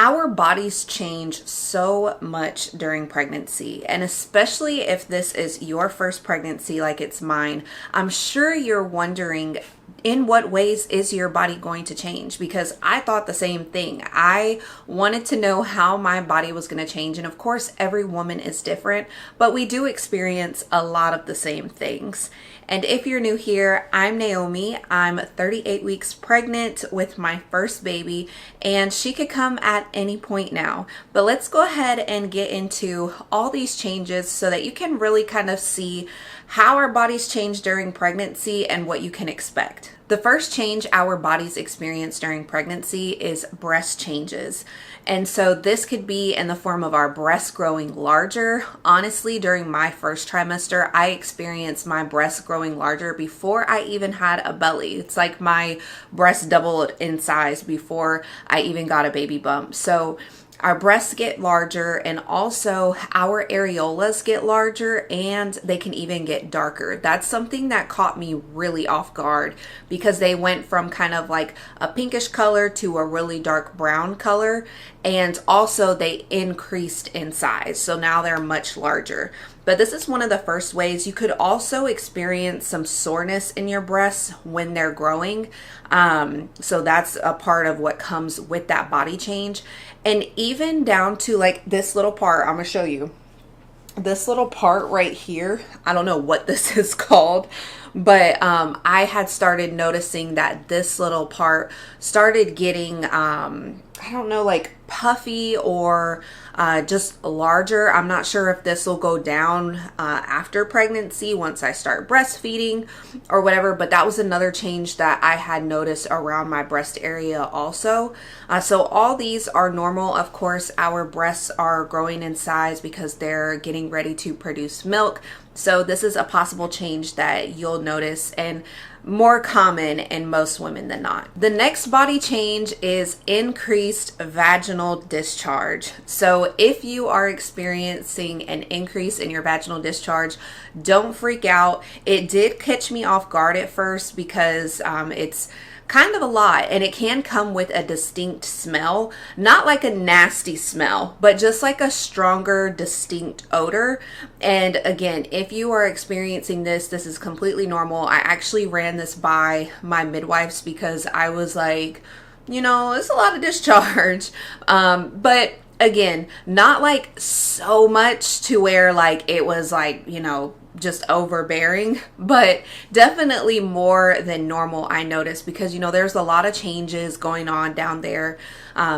Our bodies change so much during pregnancy, and especially if this is your first pregnancy like it's mine, I'm sure you're wondering, in what ways is your body going to change? Because I thought the same thing. I wanted to know how my body was going to change. And of course, every woman is different, but we do experience a lot of the same things. And if you're new here, I'm Naomi. I'm 38 weeks pregnant with my first baby, and she could come at any point now. But let's go ahead and get into all these changes so that you can really kind of see how our bodies change during pregnancy and what you can expect. The first change our bodies experience during pregnancy is breast changes. And so this could be in the form of our breasts growing larger. Honestly, during my first trimester, I experienced my breasts growing larger before I even had a belly. It's like my breasts doubled in size before I even got a baby bump. So our breasts get larger, and also our areolas get larger, and they can even get darker. That's something that caught me really off guard because they went from kind of like a pinkish color to a really dark brown color, and also they increased in size. So now they're much larger. But this is one of the first ways. You could also experience some soreness in your breasts when they're growing. So that's a part of what comes with that body change. And even down to like this little part, I'm gonna show you. This little part right here, I don't know what this is called, but I had started noticing that this little part started getting, I don't know, like puffy or just larger. I'm not sure if this will go down after pregnancy once I start breastfeeding or whatever, but that was another change that I had noticed around my breast area also. So all these are normal. Of course, our breasts are growing in size because they're getting ready to produce milk. So this is a possible change that you'll notice and more common in most women than not. The next body change is increased vaginal discharge. So if you are experiencing an increase in your vaginal discharge, don't freak out. It did catch me off guard at first because it's kind of a lot, and it can come with a distinct smell, not like a nasty smell, but just like a stronger, distinct odor. And again, if you are experiencing this is completely normal. I actually ran this by my midwives because I was like, you know, it's a lot of discharge. But again, not like so much to where like it was like, you know, just overbearing, but definitely more than normal, I noticed, because you know there's a lot of changes going on down there.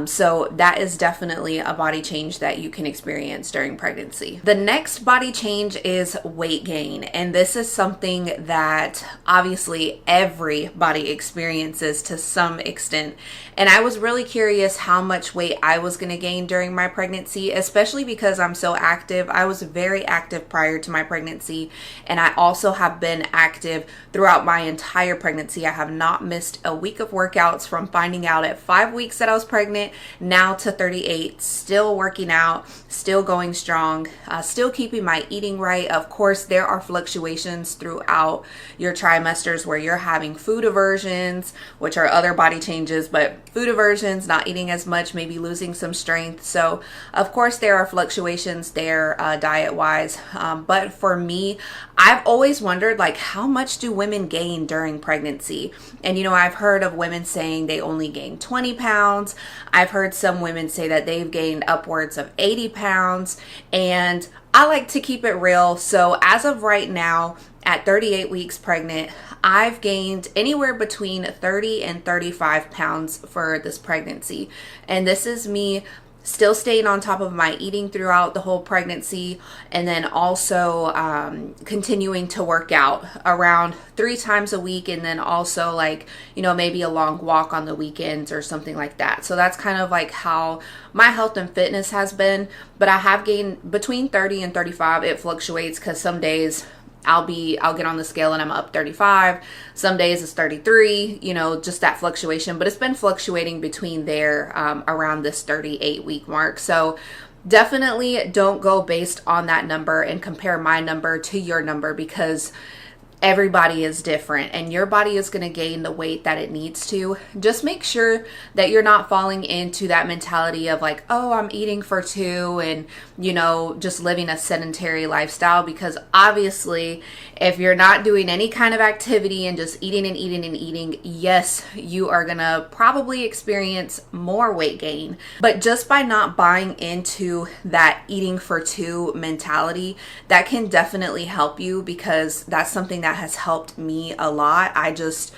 So that is definitely a body change that you can experience during pregnancy. The next body change is weight gain, and this is something that obviously everybody experiences to some extent. And I was really curious how much weight I was going to gain during my pregnancy, especially because I'm so active. I was very active prior to my pregnancy, and I also have been active throughout my entire pregnancy. I have not missed a week of workouts from finding out at 5 weeks that I was pregnant now to 38, still working out, still going strong, still keeping my eating right. Of course, there are fluctuations throughout your trimesters where you're having food aversions, which are other body changes, but food aversions, not eating as much, maybe losing some strength. So of course there are fluctuations there diet wise. But for me, I've always wondered, like, how much do women gain during pregnancy? And you know, I've heard of women saying they only gain 20 pounds. I've heard some women say that they've gained upwards of 80 pounds. And I like to keep it real. So as of right now, at 38 weeks pregnant, I've gained anywhere between 30 and 35 pounds for this pregnancy. And this is me still staying on top of my eating throughout the whole pregnancy, and then also continuing to work out around 3 times a week, and then also, like, you know, maybe a long walk on the weekends or something like that. So that's kind of like how my health and fitness has been. But I have gained between 30 and 35. It fluctuates because some days I'll get on the scale and I'm up 35. Some days it's 33, you know, just that fluctuation. But it's been fluctuating between there around this 38 week mark. So definitely don't go based on that number and compare my number to your number, because everybody is different and your body is going to gain the weight that it needs to. Just make sure that you're not falling into that mentality of like, oh, I'm eating for two and, you know, just living a sedentary lifestyle, because obviously if you're not doing any kind of activity and just eating and eating and eating, yes, you are going to probably experience more weight gain. But just by not buying into that eating for two mentality, that can definitely help you, because that's something that has helped me a lot. I just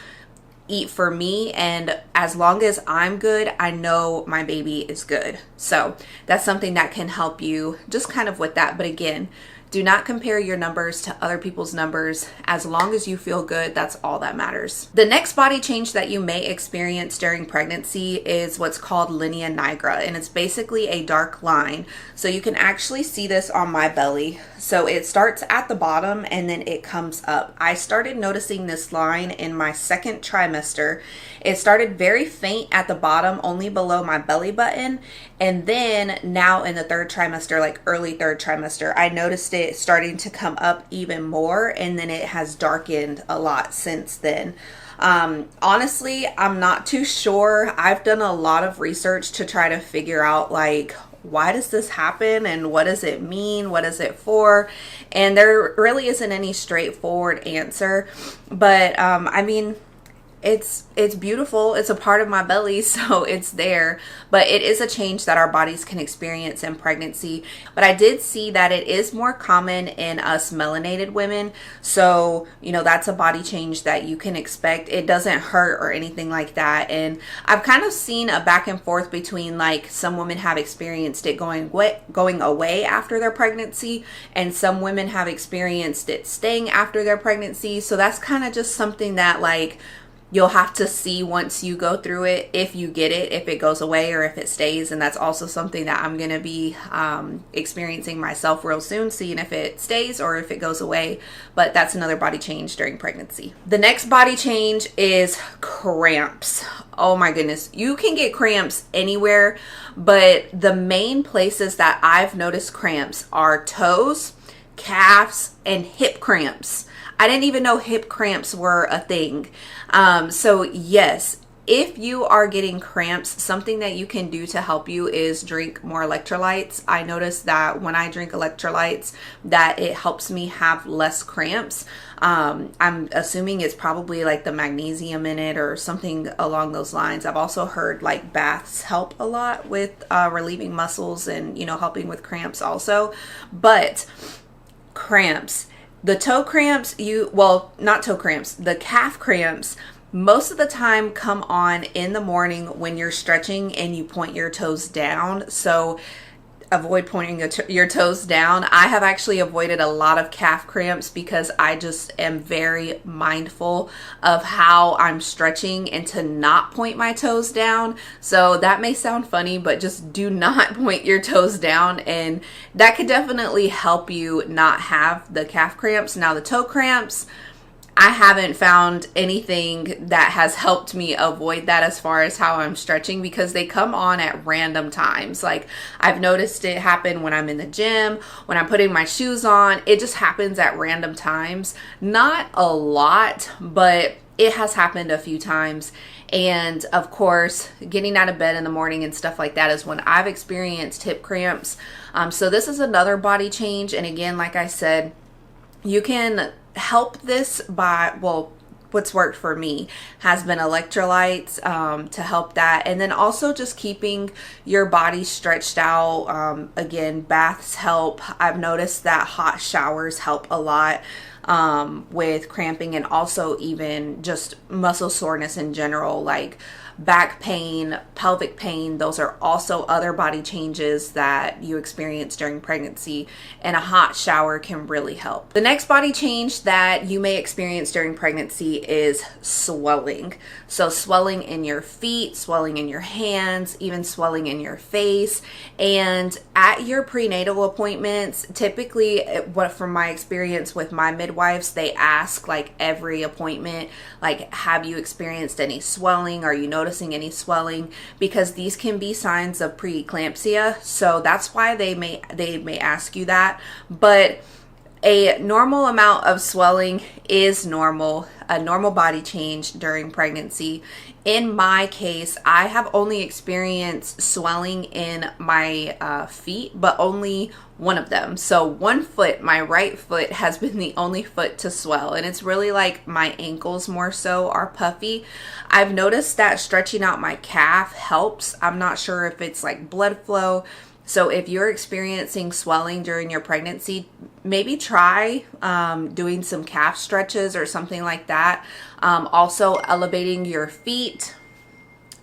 eat for me, and as long as I'm good, I know my baby is good. So that's something that can help you just kind of with that. But again, do not compare your numbers to other people's numbers. As long as you feel good, that's all that matters. The next body change that you may experience during pregnancy is what's called linea nigra, and it's basically a dark line. So you can actually see this on my belly. So it starts at the bottom and then it comes up. I started noticing this line in my second trimester. It started very faint at the bottom, only below my belly button. And then now in the third trimester, like early third trimester, I noticed it starting to come up even more, and then it has darkened a lot since then. Honestly, I'm not too sure. I've done a lot of research to try to figure out like, why does this happen and what does it mean? What is it for? And there really isn't any straightforward answer. But I mean, it's beautiful. It's a part of my belly, so it's there. But it is a change that our bodies can experience in pregnancy. But I did see that it is more common in us melanated women. So, you know, that's a body change that you can expect. It doesn't hurt or anything like that. And I've kind of seen a back and forth between like some women have experienced it going away after their pregnancy, and some women have experienced it staying after their pregnancy. So that's kind of just something that like you'll have to see once you go through it, if you get it, if it goes away or if it stays. And that's also something that I'm going to be experiencing myself real soon, seeing if it stays or if it goes away. But that's another body change during pregnancy. The next body change is cramps. Oh my goodness. You can get cramps anywhere, but the main places that I've noticed cramps are toes, calves, and hip cramps. I didn't even know hip cramps were a thing. So yes, if you are getting cramps, something that you can do to help you is drink more electrolytes. I noticed that when I drink electrolytes, that it helps me have less cramps. I'm assuming it's probably like the magnesium in it or something along those lines. I've also heard like baths help a lot with relieving muscles and, you know, helping with cramps also. But cramps, the toe cramps, not toe cramps, the calf cramps, most of the time come on in the morning when you're stretching and you point your toes down. So avoid pointing your toes down. I have actually avoided a lot of calf cramps because I just am very mindful of how I'm stretching and to not point my toes down. So that may sound funny, but just do not point your toes down, and that could definitely help you not have the calf cramps. Now the toe cramps, I haven't found anything that has helped me avoid that as far as how I'm stretching, because they come on at random times. Like I've noticed it happen when I'm in the gym, when I'm putting my shoes on. It just happens at random times. Not a lot, but it has happened a few times. And of course, getting out of bed in the morning and stuff like that is when I've experienced hip cramps. So this is another body change. And again, like I said, you can help this by, what's worked for me has been electrolytes to help that. And then also just keeping your body stretched out. Again, baths help. I've noticed that hot showers help a lot with cramping, and also even just muscle soreness in general, like back pain, pelvic pain. Those are also other body changes that you experience during pregnancy, and a hot shower can really help. The next body change that you may experience during pregnancy is swelling. So swelling in your feet, swelling in your hands, even swelling in your face. And at your prenatal appointments, typically, what from my experience with my midwives, they ask like every appointment, like, have you experienced any swelling? Are you noticing any swelling? Because these can be signs of preeclampsia. So that's why they may ask you that. But A normal amount of swelling is normal, a normal body change during pregnancy. In my case, I have only experienced swelling in my feet, but only one of them. So one foot, my right foot, has been the only foot to swell. And it's really like my ankles more so are puffy. I've noticed that stretching out my calf helps. I'm not sure if it's like blood flow. So if you're experiencing swelling during your pregnancy, maybe try doing some calf stretches or something like that. Also elevating your feet.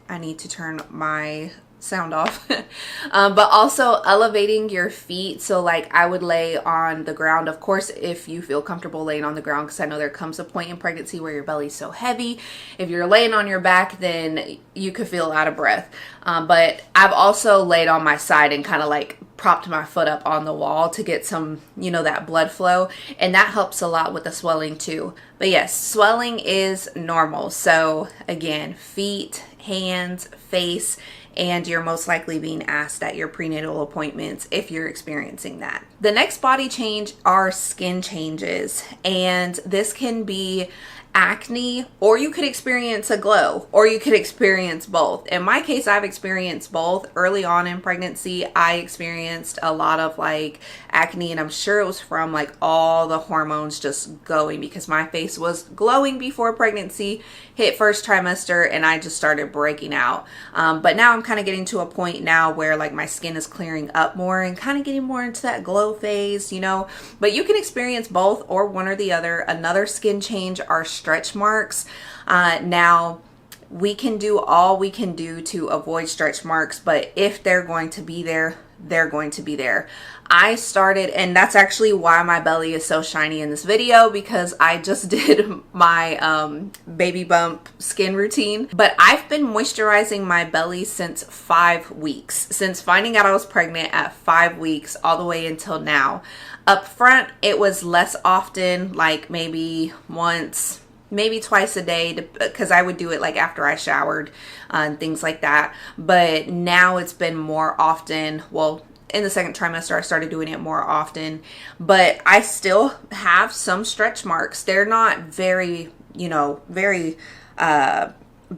I need to turn my sound off. But also elevating your feet. So like I would lay on the ground, of course, if you feel comfortable laying on the ground, because I know there comes a point in pregnancy where your belly's so heavy. If you're laying on your back, then you could feel out of breath. But I've also laid on my side and kind of like propped my foot up on the wall to get some, that blood flow. And that helps a lot with the swelling too. But yes, swelling is normal. So again, feet, hands, face, and you're most likely being asked at your prenatal appointments if you're experiencing that. The next body change are skin changes, and this can be acne, or you could experience a glow, or you could experience both. In my case, I've experienced both. Early on in pregnancy, I experienced a lot of like acne, and I'm sure it was from like all the hormones just going, because my face was glowing before pregnancy hit first trimester, and I just started breaking out. But now I'm kind of getting to a point now where like my skin is clearing up more and kind of getting more into that glow phase, but you can experience both or one or the other. Another skin change are stretch marks. Now we can do all we can do to avoid stretch marks, but if they're going to be there, they're going to be there. I started, and that's actually why my belly is so shiny in this video, because I just did my baby bump skin routine. But I've been moisturizing my belly since 5 weeks, since finding out I was pregnant at 5 weeks all the way until now. Up front, it was less often, like maybe once, maybe twice a day, because I would do it like after I showered and things like that. But now it's been more often. Well, in the second trimester, I started doing it more often, but I still have some stretch marks. They're not very, very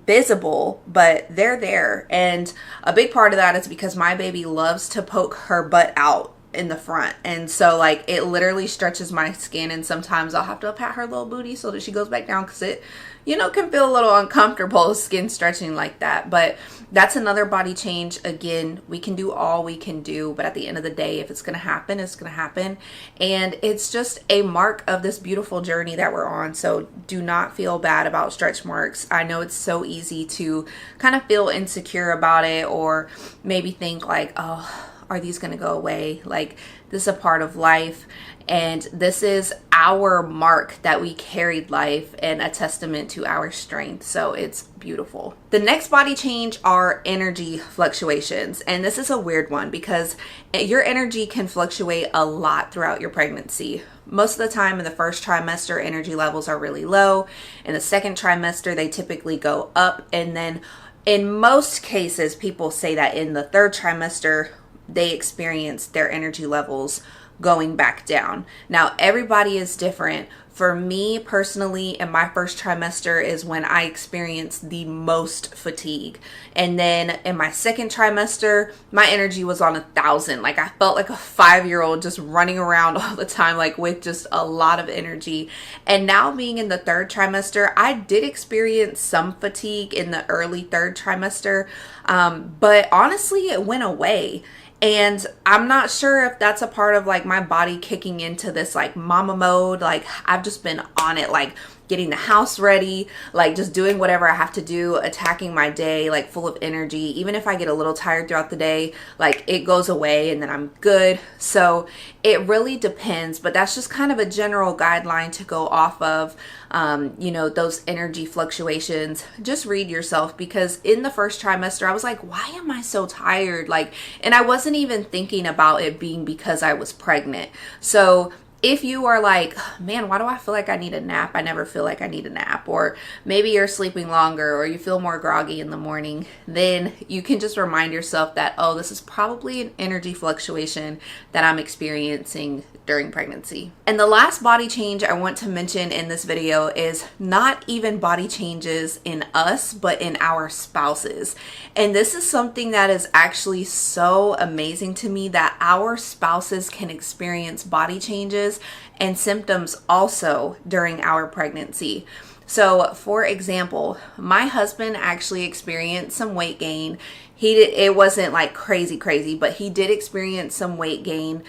visible, but they're there. And a big part of that is because my baby loves to poke her butt out in the front, and so like it literally stretches my skin, and sometimes I'll have to pat her little booty so that she goes back down, because it can feel a little uncomfortable skin stretching like that. But that's another body change. Again, we can do all we can do, but at the end of the day, if it's going to happen, it's going to happen. And it's just a mark of this beautiful journey that we're on. So do not feel bad about stretch marks. I know it's so easy to kind of feel insecure about it, or maybe think like, oh, are these going to go away? Like, this is a part of life, and this is our mark that we carried life, and a testament to our strength. So it's beautiful. The next body change are energy fluctuations, and this is a weird one because your energy can fluctuate a lot throughout your pregnancy. Most of the time in the first trimester, energy levels are really low. In the second trimester, they typically go up, and then in most cases, people say that in the third trimester, they experience their energy levels going back down. Now, everybody is different. For me personally, in my first trimester is when I experienced the most fatigue. And then in my second trimester, my energy was on 1,000. Like, I felt like a 5-year-old just running around all the time, like with just a lot of energy. And now being in the third trimester, I did experience some fatigue in the early third trimester. But honestly, it went away. And I'm not sure if that's a part of like my body kicking into this like mama mode. Like, I've just been on it, like getting the house ready, like just doing whatever I have to do, attacking my day, like full of energy. Even if I get a little tired throughout the day, like it goes away and then I'm good. So it really depends, but that's just kind of a general guideline to go off of. Those energy fluctuations. Just read yourself, because in the first trimester, I was like, why am I so tired? Like, and I wasn't even thinking about it being because I was pregnant. So if you are like, man, why do I feel like I need a nap? I never feel like I need a nap. Or maybe you're sleeping longer or you feel more groggy in the morning, then you can just remind yourself that, oh, this is probably an energy fluctuation that I'm experiencing during pregnancy. And the last body change I want to mention in this video is not even body changes in us, but in our spouses. And this is something that is actually so amazing to me, that our spouses can experience body changes and symptoms also during our pregnancy. So for example, my husband actually experienced some weight gain. It wasn't like crazy, but he did experience some weight gain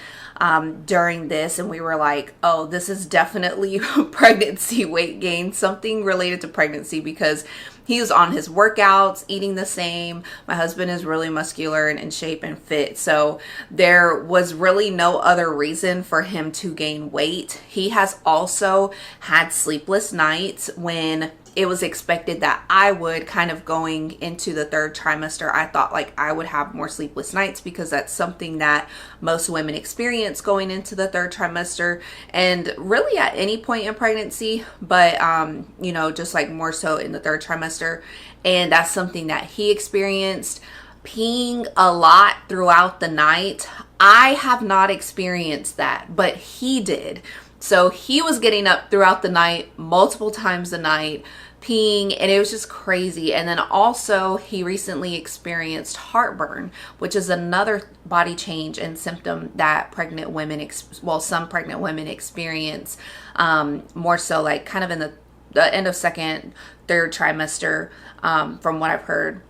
during this, and we were like, oh, this is definitely pregnancy weight gain, something related to pregnancy, because he was on his workouts, eating the same. My husband is really muscular and in shape and fit, so there was really no other reason for him to gain weight. He has also had sleepless nights when it was expected that I would, kind of going into the third trimester, I thought like I would have more sleepless nights because that's something that most women experience going into the third trimester, and really at any point in pregnancy, but you know, just like more so in the third trimester. And that's something that he experienced. Peeing a lot throughout the night, I have not experienced that, but he did. So he was getting up throughout the night, multiple times a night, peeing, and it was just crazy. And then also he recently experienced heartburn, which is another body change and symptom that pregnant women, some pregnant women experience, more so like kind of in the end of second, third trimester, from what I've heard.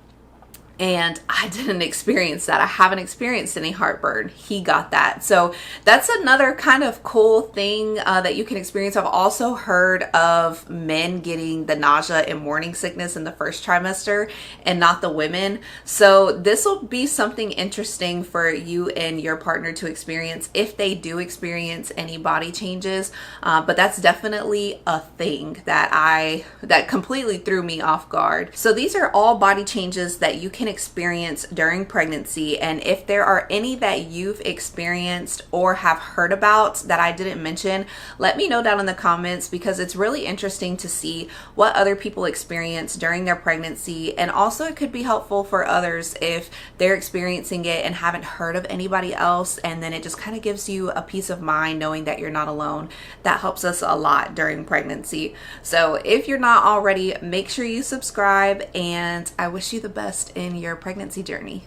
And I didn't experience that. I haven't experienced any heartburn. He got that. So that's another kind of cool thing that you can experience. I've also heard of men getting the nausea and morning sickness in the first trimester and not the women. So this will be something interesting for you and your partner to experience if they do experience any body changes. But that's definitely a thing that completely threw me off guard. So these are all body changes that you can experience during pregnancy, and if there are any that you've experienced or have heard about that I didn't mention, let me know down in the comments, because it's really interesting to see what other people experience during their pregnancy. And also it could be helpful for others if they're experiencing it and haven't heard of anybody else, and then it just kind of gives you a peace of mind knowing that you're not alone. That helps us a lot during pregnancy. So if you're not already, make sure you subscribe, and I wish you the best in your pregnancy journey.